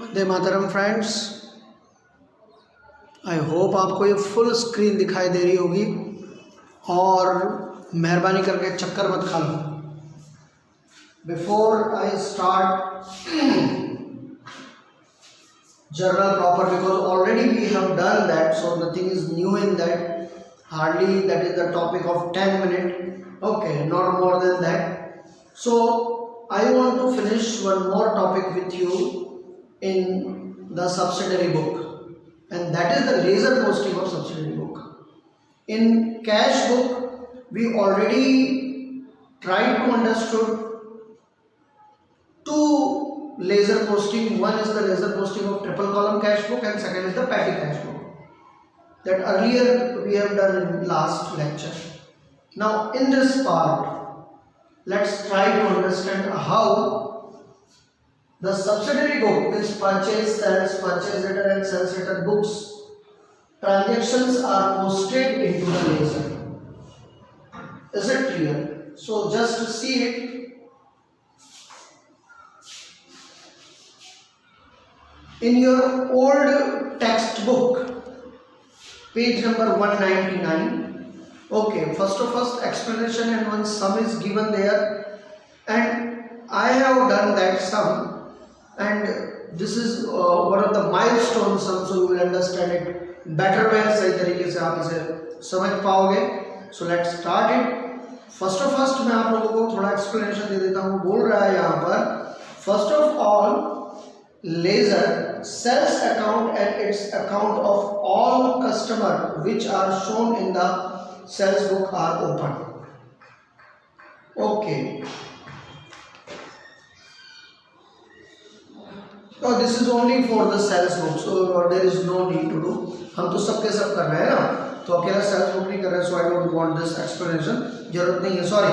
Vande Mataram friends. I hope आपको ये full screen दिखाई दे रही होगी और मेहरबानी करके चक्कर मत खा लो। Before I start journal proper, because already we have done that, so nothing is new in that. Hardly that is the topic of 10 minutes, okay, not more than that. So I want to finish one more topic with you in the subsidiary book, and that is the laser posting of subsidiary book. In cash book we already tried to understood two laser posting. One is the laser posting of triple column cash book and second is the petty cash book, that earlier we have done in last lecture. Now in this part, let's try to understand how the subsidiary book, means purchase, sales, purchase return and sales return books, transactions are posted into the laser. Is it clear? So just to see it, in your old textbook, page number 199, okay, first explanation and one sum is given there, and I have done that sum, and this is one of the milestone sums, so you will understand it better way, सही तरीके से आप इसे समझ पाओगे. So let's start it. First मैं आप लोगों को थोड़ा explanation दे देता हूँ. बोल रहा है यहाँ पर, first of all, laser sales account and its account of all customer which are shown in the sales book are open. Okay, so this is only for the sales book, so there is no need to do. हम तो सबके सब कर रहे हैं ना, तो अकेला sales book नहीं कर रहे, so I don't want this explanation, जरूरत नहीं है, sorry.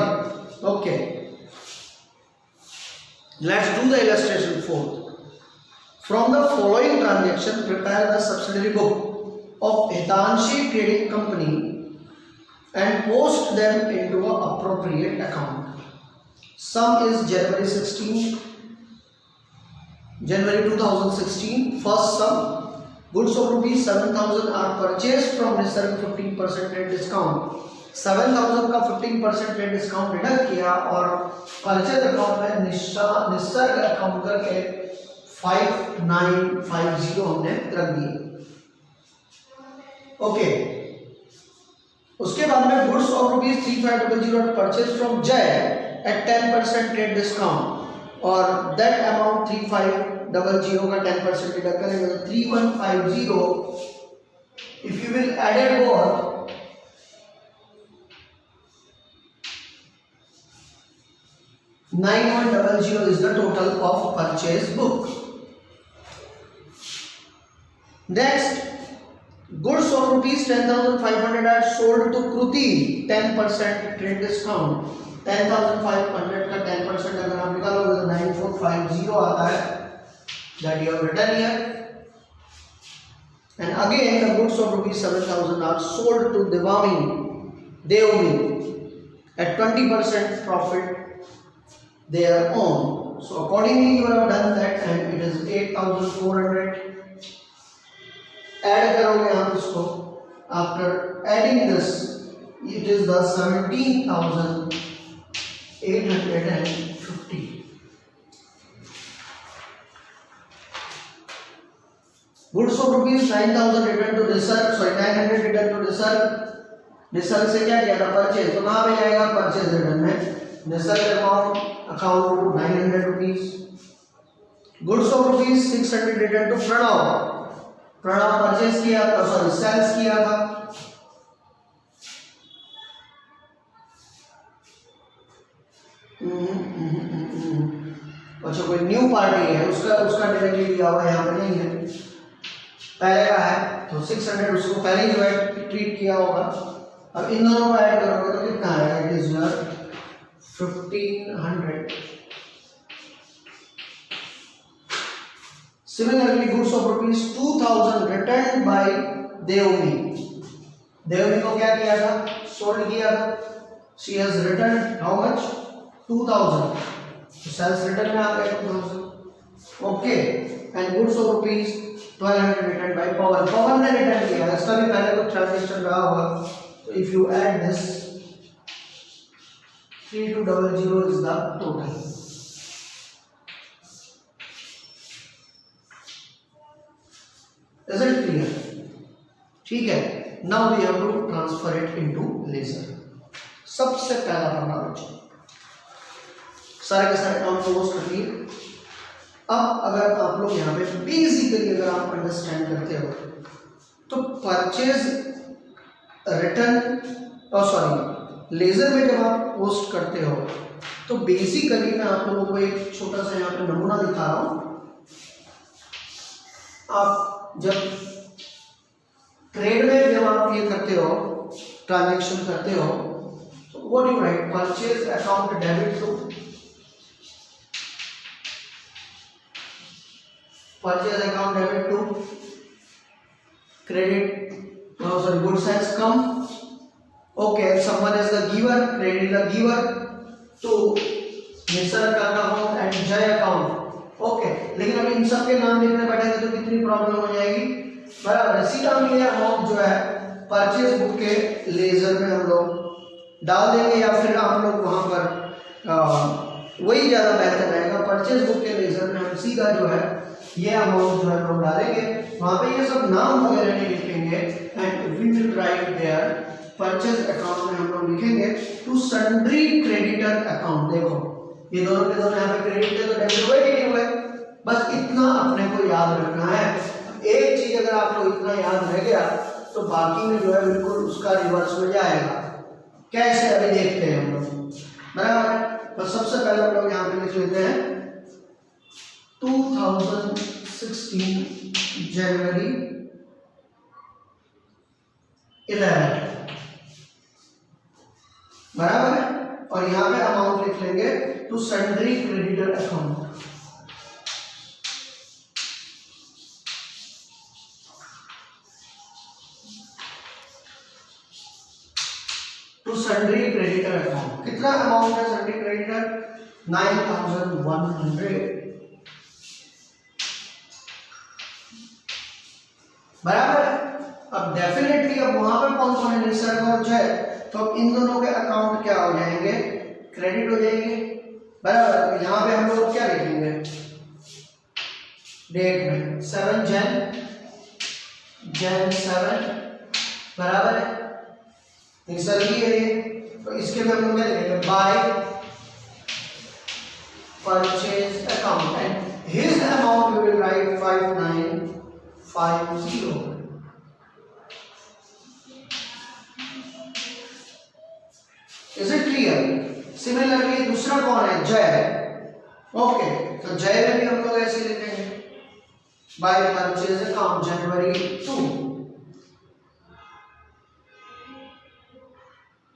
Okay, let's do the illustration fourth. From the following transaction, prepare the subsidiary book of Hitanshi Trading Company and post them into an appropriate account. Sum is January 2016. First sum, goods of rupees 7,000 are purchased from Nisarg 15% rate discount. 7,000 का 15% rate discount deduct किया और purchase account में Nisarg account करके 5950 हमने रख दिए. Okay, उसके बाद में goods of rupees 3500 purchase from Jay at 10% rate discount, और दैट अमाउंट 3500 का 10% डिडक्ट करेंगे तो 3150. If you will add both, $9100 is the total of purchase book. Next, goods of rupees 10,500 are sold to Kruti 10% trade discount. 10,500 का 10% अगर आप निकालोगे तो 9450 आता है, that you have written here. And again the goods of rupees 7,000 are sold to Devami at 20% profit their own. So accordingly you have done that, and it is 8,400. Add करोगे आप इसको, after adding this it is the 17,850. Goods of rupees 9,000 return to Nisarg, sorry 900 return to Nisarg से क्या किया था, purchase, तो कहाँ पे आएगा परचेज रिटर्न में, Nisarg account 900 rupees. Goods of rupees 600 return to Pranav purchase किया था, सॉरी सेल्स किया था. अच्छा, कोई न्यू पार्टी है, उसका डायरेक्टली दिया हुआ यहाँ पे नहीं है, पहले का है तो 600 उसको पहले ही ट्रीट किया होगा. अब इन दोनों को ऐड करोगे तो कितना आएगा, it is 1500. Similarly, goods of rupees 2,000 returned by Devami को क्या किया था, सोल्ड किया था. She has returned how much, 2,000. Sales return में आ गया 2000. Okay and goods of rupees 1200 return by Pavan, Pavan ने रिटर्न किया, इसका भी पहले कुछ ट्रांजेक्शन रहा होगा, तो if you add this 3200 is the total. Is it clear? ठीक है, now we have to transfer it into ledger. सबसे पहला पन्ना बच्चों, सारे के सारे अकाउंट क्लोज कर दिए। अब अगर आप लोग यहाँ पे बेसिकली अगर आप अंडरस्टैंड करते हो तो परचेज रिटर्न और सॉरी लेजर में जब आप पोस्ट करते हो तो बेसिकली मैं आप लोगों को एक छोटा सा यहाँ पे नमूना दिखा रहा हूँ। आप जब ट्रेड में जब आप ये करते हो, ट्रांजेक्शन करते हो, तो what you write, purchase account debit to purchase account debit to credit, oh sorry, goods has come, okay, someone is the giver, credit the giver to Nisarg account and Jay account, okay, लेकिन अभी इन सब के नाम लिखने बैठेंगे तो कितनी problem हो जाएगी, बराबर है। सीधा हम ये अमाउंट जो है परचेज बुक के लेजर में हम लोग डाल देंगे या फिर हम लोग वहां पर वही ज़्यादा बेहतर रहेगा। परचेज बुक के लेजर में हम सीधा जो है ये अमाउंट जो है हम डालेंगे, वहाँ पे ये सब नाम वगैरह नहीं लिखेंगे and we will write there purchase account में हम लोग लिखेंगे टू सन्ड्री क्रेडिटर अकाउंट। देखो ये दोनों के दोनों यहाँ पे क्रेडिट है तो डेबिट हुए कि नहीं हुए, बस इतना अपने को याद रखना है। एक चीज अगर आपको इतना याद रह गया तो बाकी में जो है बिल्कुल उसका रिवर्स में जाएगा। कैसे अभी देखते हैं हम लोग, बराबर। तो सबसे पहले हम लोग यहाँ पे लिख लेते हैं 2016 जनवरी 11, बराबर है। और यहाँ पे अमाउंट लिख लेंगे to sundry creditor account. To sundry creditor account कितना अमाउंट है सन्ड्री क्रेडिटर 9100, बराबर है। अब डेफिनेटली अब वहां पे कौन कौन है, निसर्ग और जय, तो अब इन दोनों के अकाउंट क्या हो जाएंगे, क्रेडिट हो जाएंगे, बराबर। यहाँ पे हम लोग क्या लिखेंगे डेट में 7 जन 7, बराबर है, निसर्ग ही है ये, तो इसके में हम लोग क्या लिखेंगे by purchase account and his amount we will write 5950। Is it clear? Similarly दूसरा कौन है, जय। ओके, तो जय में भी हम लोग ऐसे लिखेंगे बाय परचेज अकाउंट जनवरी 2,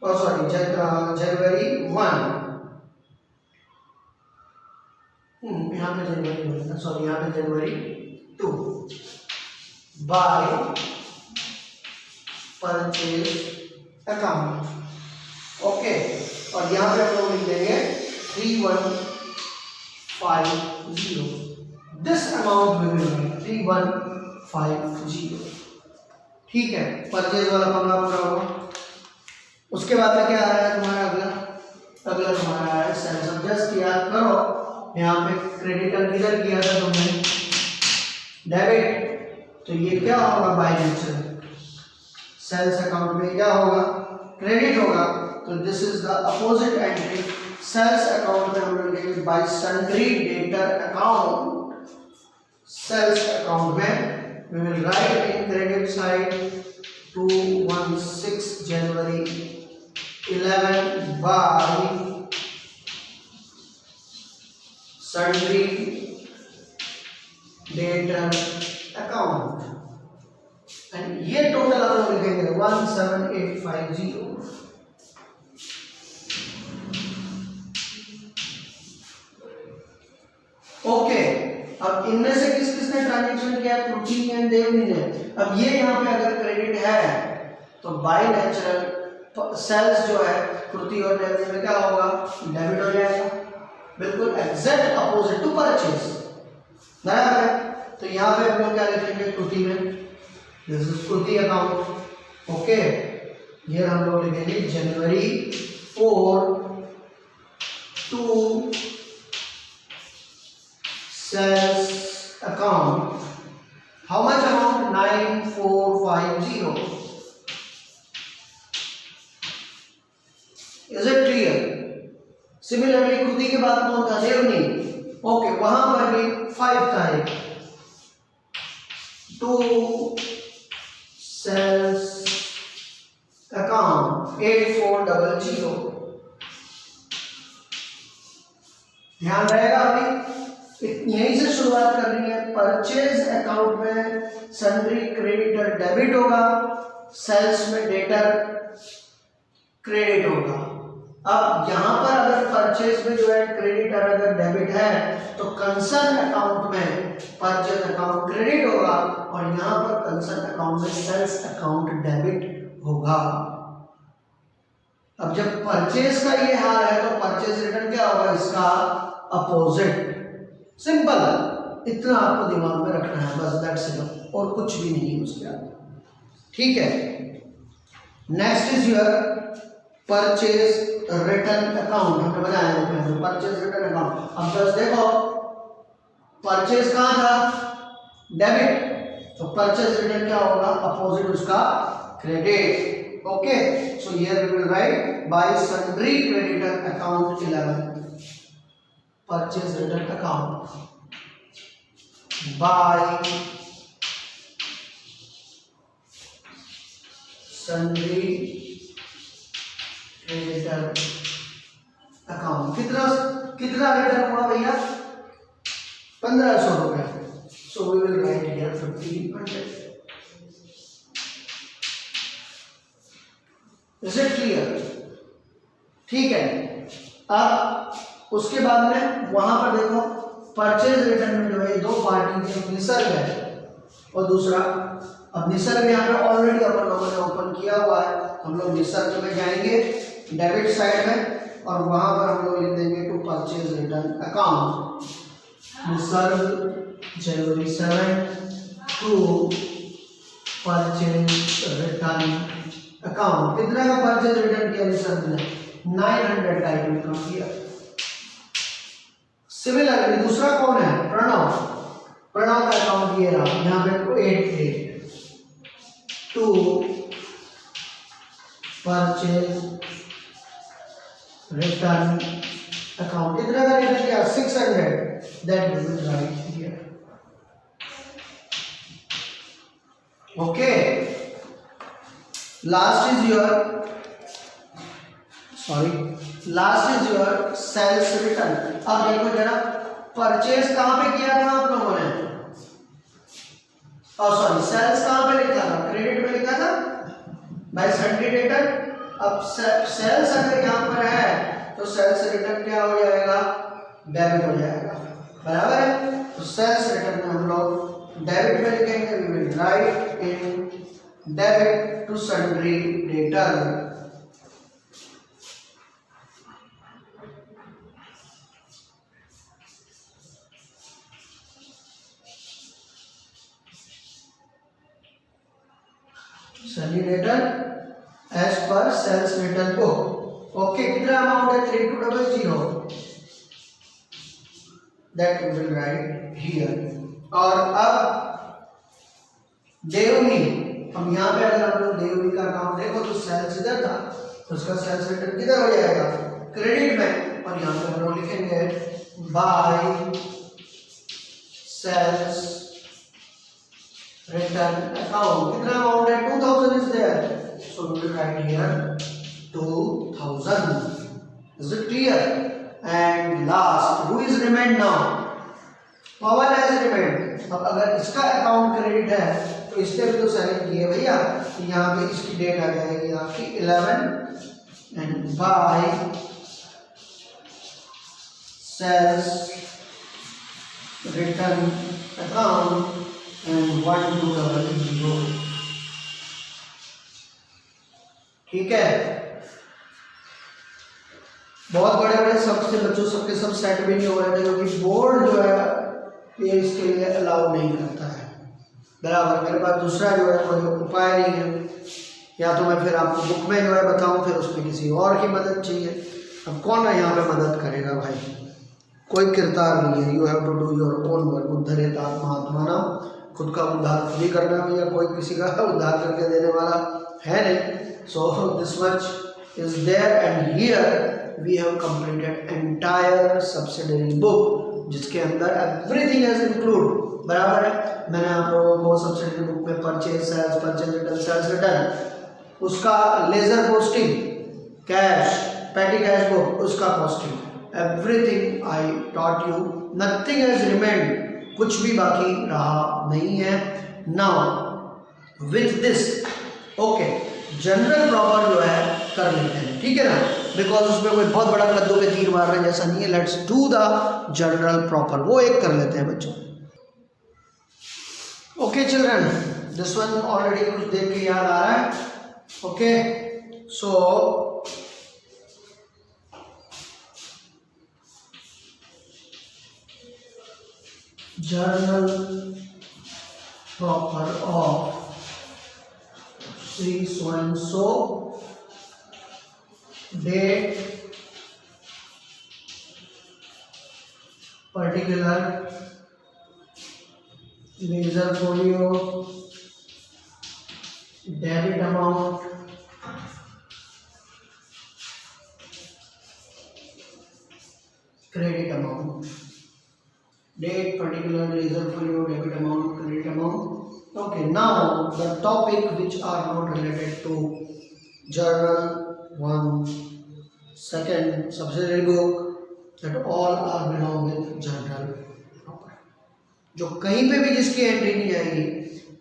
और सॉरी जनवरी 1, यहाँ पे जनवरी बोलेगा, सॉरी यहाँ पे जनवरी 2 बाय परचेज अकाउंट। ओके, और यहाँ पे हम लोग लिख देंगे 3150, दिस अमाउंट विल बी 3150। ठीक है, परचेज वाला मामला पूरा हुआ। उसके बाद में क्या आ रहा है तुम्हारा अगला तुम्हारा है सेल्स। अब जस्ट याद करो, यहाँ पे क्रेडिटर किधर किया था तुमने, डेबिट, तो ये क्या होगा बाय नेचर, सेल्स अकाउंट में क्या होगा, क्रेडिट होगा। तो this is the opposite entry, sales account में हम लोग लिखेंगे by sundry debtor account. Sales account में we will write in credit side 216 जनवरी 11 by sundry debtor account, and ये टोटल हम लोग लिखेंगे 17850। ओके, अब इनमें से किस किसने ट्रांजेक्शन किया, त्रुटि एंड देवनी ने। अब ये यहाँ पे अगर क्रेडिट है तो बाय नेचुरल सेल्स जो है त्रुटि और देवनी में क्या होगा, डेबिट हो जाएगा, बिल्कुल एग्जैक्ट अपोजिट टू परचेज। बराबर है। तो यहाँ पे हम लोग क्या लिखेंगे कृति में, this is Kriti account. Okay, ये हम लोग लिखेंगे जनवरी 4 to sales account, how much amount 9450। Is it clear? Similarly खुदी के बाद कौन था? देवनी। ओके, वहां पर भी 5 था एक, टू सेल्स अकाउंट 8400। ध्यान रहेगा, अभी यहीं से शुरुआत करनी है। परचेज अकाउंट में सन्ड्री क्रेडिटर डेबिट होगा, सेल्स में डेटर क्रेडिट होगा। अब यहां पर अगर परचेज में जो है क्रेडिटर अगर डेबिट है तो कंसर्न अकाउंट में परचेज अकाउंट क्रेडिट होगा और यहां पर कंसर्न अकाउंट में सेल्स अकाउंट डेबिट होगा। अब जब परचेज का ये हाल है तो परचेज रिटर्न क्या होगा? इसका अपोजिट। सिंपल, इतना आपको दिमाग में रखना है बस, दैट्स इट, और कुछ भी नहीं है उसके आगे। ठीक है, next is your purchase return account. हमने बनाया है परचेज रिटर्न अकाउंट। अब बस देखो, परचेज कहां था? डेबिट, तो परचेज रिटर्न क्या होगा? अपोजिट उसका credit. Okay, so here we will write by sundry creditor account 11, purchase return account by sundry creditor account. कितना रिटर्न हुआ भैया? 1500 रुपए। So we will write here 1500। Is it clear? ठीक है, अब उसके बाद में वहां पर देखो परचेज रिटर्न में जो है दो पार्टी थी, निसर्ग है और दूसरा, अब निसर्ग यहाँ पे ऑलरेडी अपन लोगों ने ओपन किया हुआ है। हम लोग निसर्ग में जाएंगे डेबिट साइड में और वहां पर हम लोग लिख देंगे to purchase return account, Nisarg जनवरी 7 टू परचेज रिटर्न अकाउंट। कितना का परचेज रिटर्न किया निसर्ग ने? 900 का इनकम किया। सिमिलरली दूसरा कौन है? प्रणव। प्रणव का अकाउंट ये रहा, यहाँ पे 88 टू परचेज रिटर्न अकाउंट। कितना का रिटर्न किया? 600, that we will write here. Okay, last is your sales return. अब देखो जरा, परचेज कहां पे किया था आप लोगों ने? सॉरी, सेल्स कहां पे लिखा था? क्रेडिट में लिखा था बाय सन्ड्री डेटर। अब सेल्स अगर यहां पर है तो सेल्स रिटर्न क्या हो जाएगा? डेबिट हो जाएगा। बराबर है, तो सेल्स रिटर्न में हम लोग डेबिट में लिखेंगे, we will write in debit to sundry debtor. Sundry debtor as per sales return book. Okay, कितना अमाउंट है? 3200, that we will write here. और अब देवनी, हम यहाँ पे अगर हम लोग देवनी का काम देखो तो सेल्स इधर था, तो उसका सेल्स रिटर्न किधर हो जाएगा? क्रेडिट में। और यहाँ पे हम लोग लिखेंगे बाय सेल्स रिटर्न अकाउंट। कितना अमाउंट है? 2000 is there, so we will write here 2000. Is it clear? And last, who is remained now? Pawan has remained. अब अगर इसका अकाउंट क्रेडिट है तो इसने भी तो सेलेक्ट किए भैया, तो यहाँ पे इसकी डेट आ जाएगी आपकी 11 and by sales return account and 1200। ठीक है, बहुत बड़े बड़े सब से बच्चों सबके सब सेट भी नहीं हो रहे थे क्योंकि बोर्ड जो है ये इसके लिए अलाउ नहीं करता है। बराबर, मेरे पास दूसरा जो है कोई उपाय नहीं है, या तो मैं फिर आपको बुक में जो है बताऊं, फिर उसमें किसी और की मदद चाहिए। अब कौन है यहाँ पे मदद करेगा भाई, कोई किरदार नहीं है। You have to do your own work. उद्धरेत आत्मात्माना, खुद का उद्धार खुद ही करना है, या कोई किसी का उद्धार करके देने वाला है नहीं। So this much is there and here we have completed entire subsidiary book, जिसके अंदर एवरीथिंग इज इंक्लूड। बराबर है, मैंने आप लोगों को सब्सिडरी बुक में purchase sales, purchase return, sales return, उसका ledger posting, cash, petty cash book, उसका posting, everything I taught you, nothing has remained, कुछ भी बाकी रहा नहीं है। Now with this okay, journal proper जो है कर लेते हैं, ठीक है ना, बिकॉज उसमें कोई बहुत बड़ा कद्दू पे तीर मार रहे जैसा नहीं है। Let's do the general proper, वो एक कर लेते हैं बच्चों। Okay children, this one already कुछ देख के याद आ रहा है। Okay, so journal proper of Sri so and so, date, particular, ledger folio, debit amount, credit amount, date, particular, ledger folio, debit amount, credit amount. Okay, now the topic which are not related to journal, one, second, subsidiary book, that all are belong with journal proper. जो कहीं पे भी जिसकी entry नहीं आएगी,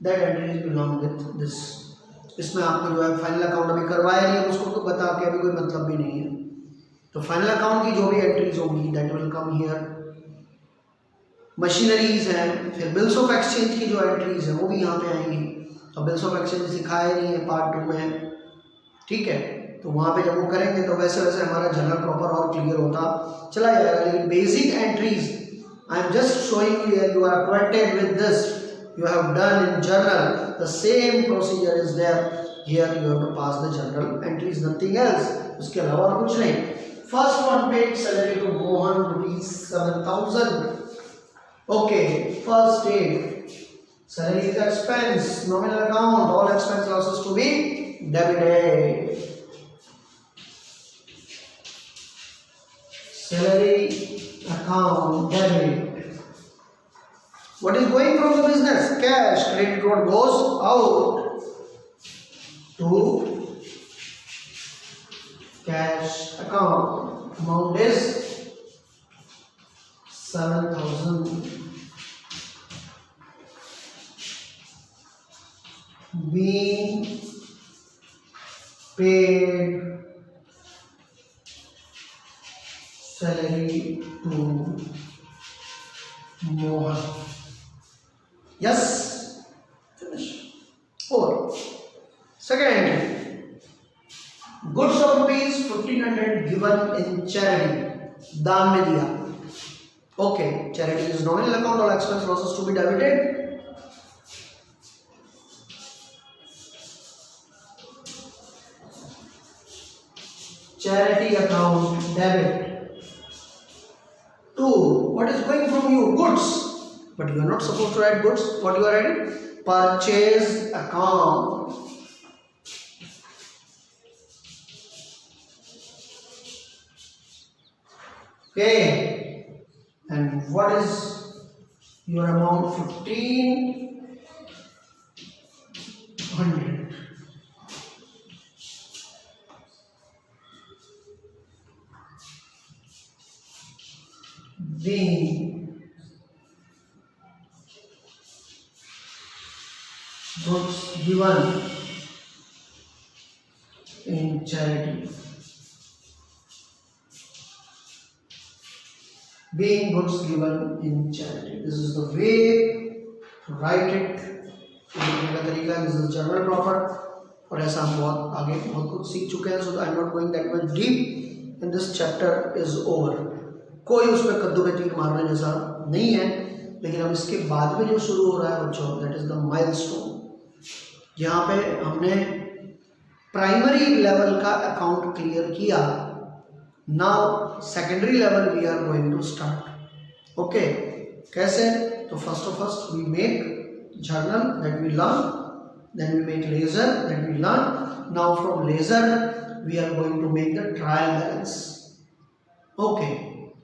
that entry is belong with this. इसमें आपको जो है फाइनल अकाउंट अभी करवाया नहीं है, उसको तो बता के अभी कोई मतलब भी नहीं है। तो फाइनल अकाउंट की जो भी एंट्रीज होंगी that will come here. Machineries हैं, फिर बिल्स ऑफ एक्सचेंज की जो एंट्रीज हैं वो भी यहाँ पे आएंगी। अब बिल्स ऑफ एक्सचेंज सिखाया नहीं है पार्ट 2 में, ठीक है, तो वहाँ पे जब वो करेंगे तो वैसे वैसे हमारा जनरल प्रॉपर और क्लियर होता चला जाएगा। लेकिन basic entries I am just showing you here, you are acquainted with this, you have done in journal, the same procedure is there here, you have to pass the journal entries, nothing else, उसके अलावा और कुछ नहीं। First one, paid salary to Mohan ₹7,000। Okay, first date, salary is expense, nominal account, all expense losses to be debited. Salary account debit. What is going from the business? Cash. Credit what goes out to cash account. Amount is 7,000. Being paid salary to Mohan. Yes, finish. 4. Second, goods of ₹1,500 given in charity, दान में दिया। Okay, charity is nominal account, all expense losses to be debited. Charity account debit. 2. What is going from you? Goods. But you are not supposed to write goods. What you are writing? Purchase account. Okay. And what is your amount? 1,500. Being goods given in charity. Being goods given in charity. This is the way to write it. लिखने का तरीका, this is general proper, और ऐसा हम बहुत आगे बहुत कुछ सीख चुके हैं. So I am not going that much deep, and this chapter is over. कोई उसमें कद्दू में तीर मारने जैसा नहीं है. लेकिन अब इसके बाद में जो शुरू हो रहा है बच्चों, दैट इज द माइलस्टोन। यहाँ पे हमने प्राइमरी लेवल का अकाउंट क्लियर किया, now secondary level we are going to start. Okay, कैसे? तो first we make journal that we learn, then we make ledger that we learn, now from ledger we are going to make the trial balance. Okay,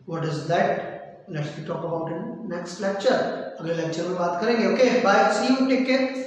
what is that? Let's talk about in next lecture. अगले lecture में बात करेंगे। Okay, bye, see you, take care.